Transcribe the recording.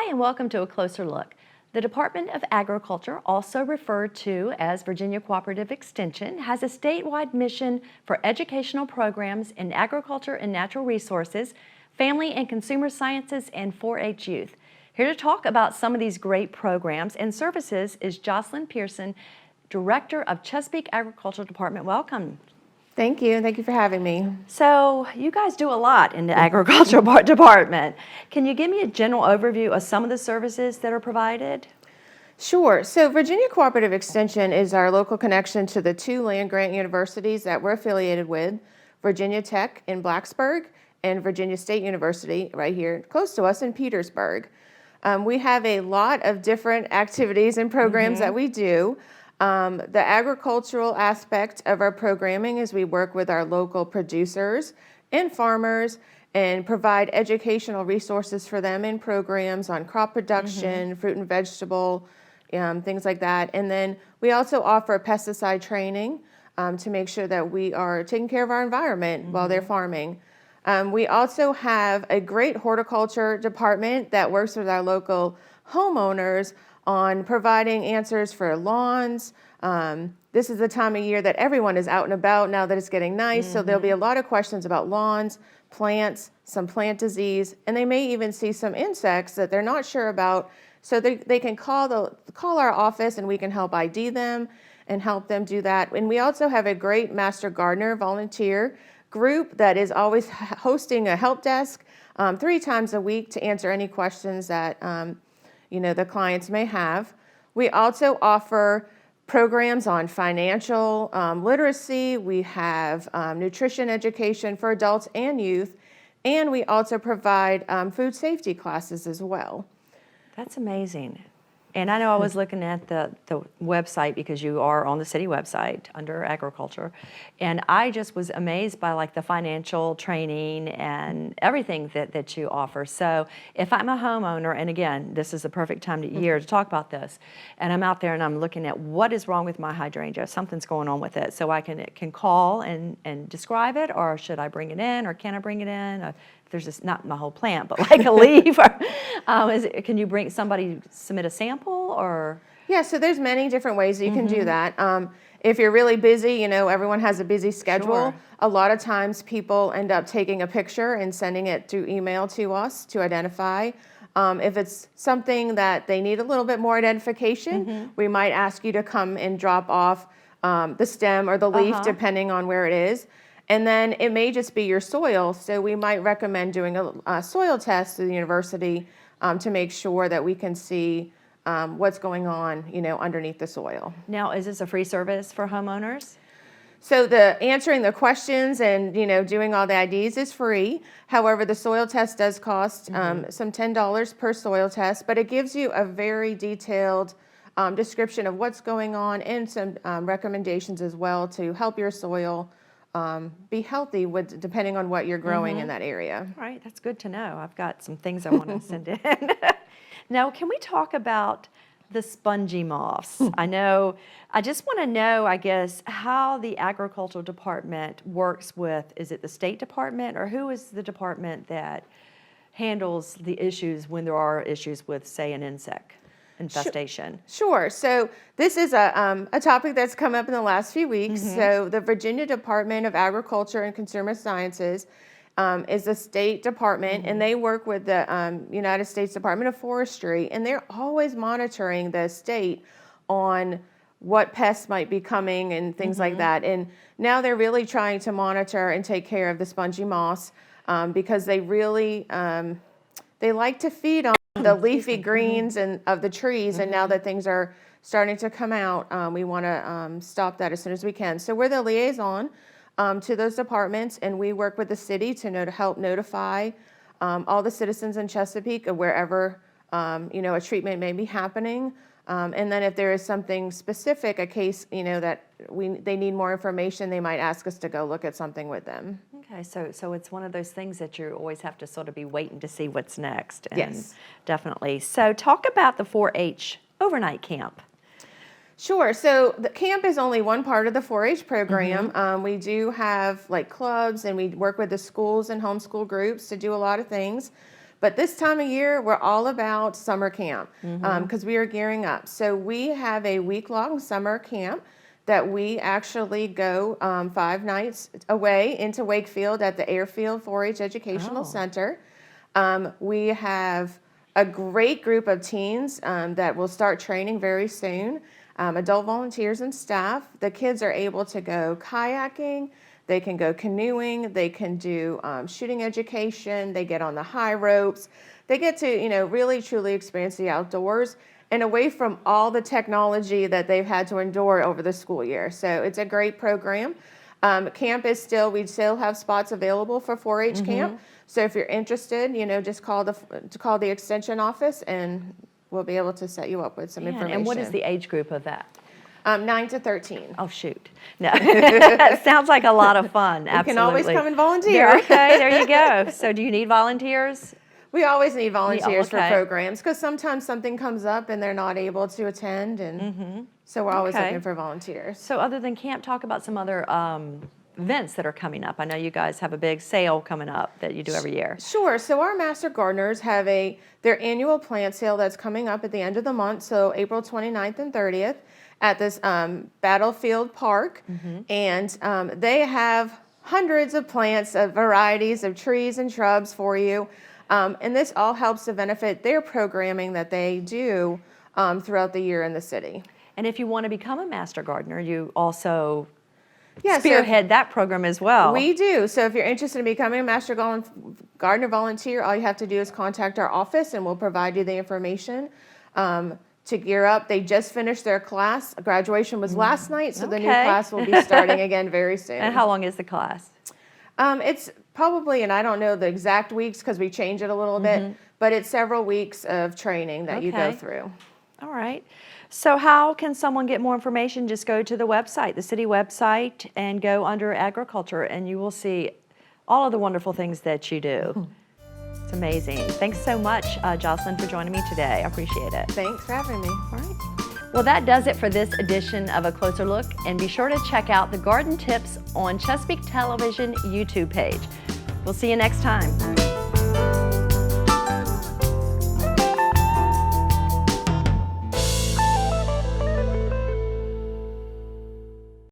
Hi, and welcome to A Closer Look. The Department of Agriculture, also referred to as Virginia Cooperative Extension, has a statewide mission for educational programs in agriculture and natural resources, family and consumer sciences, and 4-H youth. Here to talk about some of these great programs and services is Jocelyn Pearson, Director of Chesapeake Agriculture Department. Welcome. Thank you. Thank you for having me. So you guys do a lot in the agricultural department. Can you give me a general overview of some of the services that are provided? Sure. So Virginia Cooperative Extension is our local connection to the two land-grant universities that we're affiliated with, Virginia Tech in Blacksburg and Virginia State University right here close to us in Petersburg. We have a lot of different activities and programs that we do. The agricultural aspect of our programming is we work with our local producers and farmers and provide educational resources for them in programs on crop production, fruit and vegetable, things like that. And then we also offer pesticide training to make sure that we are taking care of our environment while they're farming. We also have a great horticulture department that works with our local homeowners on providing answers for lawns. This is the time of year that everyone is out and about now that it's getting nice, so there'll be a lot of questions about lawns, plants, some plant disease, and they may even see some insects that they're not sure about, so they can call our office and we can help ID them and help them do that. And we also have a great Master Gardener volunteer group that is always hosting a help desk 3 times a week to answer any questions that the clients may have. We also offer programs on financial literacy. We have nutrition education for adults and youth, and we also provide food safety classes as well. That's amazing. And I know I was looking at the website because you are on the city website under agriculture, and I just was amazed by like the financial training and everything that you offer. So if I'm a homeowner, and again, this is the perfect time of year to talk about this, and I'm out there and I'm looking at what is wrong with my hydrangea, something's going on with it, so I can call and describe it, or should I bring it in, or can I bring it in? If there's just not my whole plant, but like a leaf, or can you submit a sample, or? Yeah, so there's many different ways that you can do that. If you're really busy, everyone has a busy schedule. Sure. A lot of times people end up taking a picture and sending it through email to us to identify. If it's something that they need a little bit more identification, we might ask you to come and drop off the stem or the leaf, depending on where it is. And then it may just be your soil, so we might recommend doing a soil test through the university to make sure that we can see what's going on, underneath the soil. Now, is this a free service for homeowners? So answering the questions and doing all the IDs is free. However, the soil test does cost some $10 per soil test, but it gives you a very detailed description of what's going on and some recommendations as well to help your soil be healthy depending on what you're growing in that area. All right, that's good to know. I've got some things I want to send in. Now, can we talk about the spongy moths? I just want to know, I guess, how the agricultural department works with, is it the State Department, or who is the department that handles the issues when there are issues with, say, an insect infestation? Sure. So this is a topic that's come up in the last few weeks. So the Virginia Department of Agriculture and Consumer Sciences is a state department, and they work with the United States Department of Forestry, and they're always monitoring the state on what pests might be coming and things like that. And now they're really trying to monitor and take care of the spongy moths because they really they like to feed on the leafy greens of the trees, and now that things are starting to come out, we want to stop that as soon as we can. So we're the liaison to those departments, and we work with the city to help notify all the citizens in Chesapeake of wherever a treatment may be happening. And then if there is something specific, a case that they need more information, they might ask us to go look at something with them. Okay, so it's one of those things that you always have to sort of be waiting to see what's next. And yes, definitely. So talk about the 4-H overnight camp. Sure. So the camp is only one part of the 4-H program. We do have like clubs, and we work with the schools and homeschool groups to do a lot of things. But this time of year, we're all about summer camp because we are gearing up. So we have a week-long summer camp that we actually go 5 nights away into Wakefield at the Airfield 4-H Educational Center. We have a great group of teens that will start training very soon, adult volunteers and staff. The kids are able to go kayaking, they can go canoeing, they can do shooting education, they get on the high ropes. They get to, really truly experience the outdoors and away from all the technology that they've had to endure over the school year. So it's a great program. Camp is we still have spots available for 4-H camp. So if you're interested, just call the extension office and we'll be able to set you up with some information. And what is the age group of that? 9 to 13. Oh, shoot. No. Sounds like a lot of fun. Absolutely. You can always come and volunteer. Okay, there you go. So do you need volunteers? We always need volunteers for programs because sometimes something comes up and they're not able to attend, and so we're always looking for volunteers. So other than camp, talk about some other events that are coming up. I know you guys have a big sale coming up that you do every year. Sure. So our Master Gardeners have their annual plant sale that's coming up at the end of the month, so April 29th and 30th at this Battlefield Park, and they have hundreds of plants, of varieties of trees and shrubs for you. And this all helps to benefit their programming that they do throughout the year in the city. And if you want to become a Master Gardener, you also Yeah, spearhead that program as well. We do. So if you're interested in becoming a Master Gardener volunteer, all you have to do is contact our office and we'll provide you the information to gear up. They just finished their class. Graduation was last night, so the new class will be starting again very soon. And how long is the class? It's probably, and I don't know the exact weeks because we change it a little bit, but it's several weeks of training that you go through. All right. So how can someone get more information? Just go to the website, the city website, and go under agriculture, and you will see all of the wonderful things that you do. It's amazing. Thanks so much, Jocelyn, for joining me today. I appreciate it. Thanks for having me. All right. Well, that does it for this edition of A Closer Look, and be sure to check out the garden tips on Chesapeake Television YouTube page. We'll see you next time.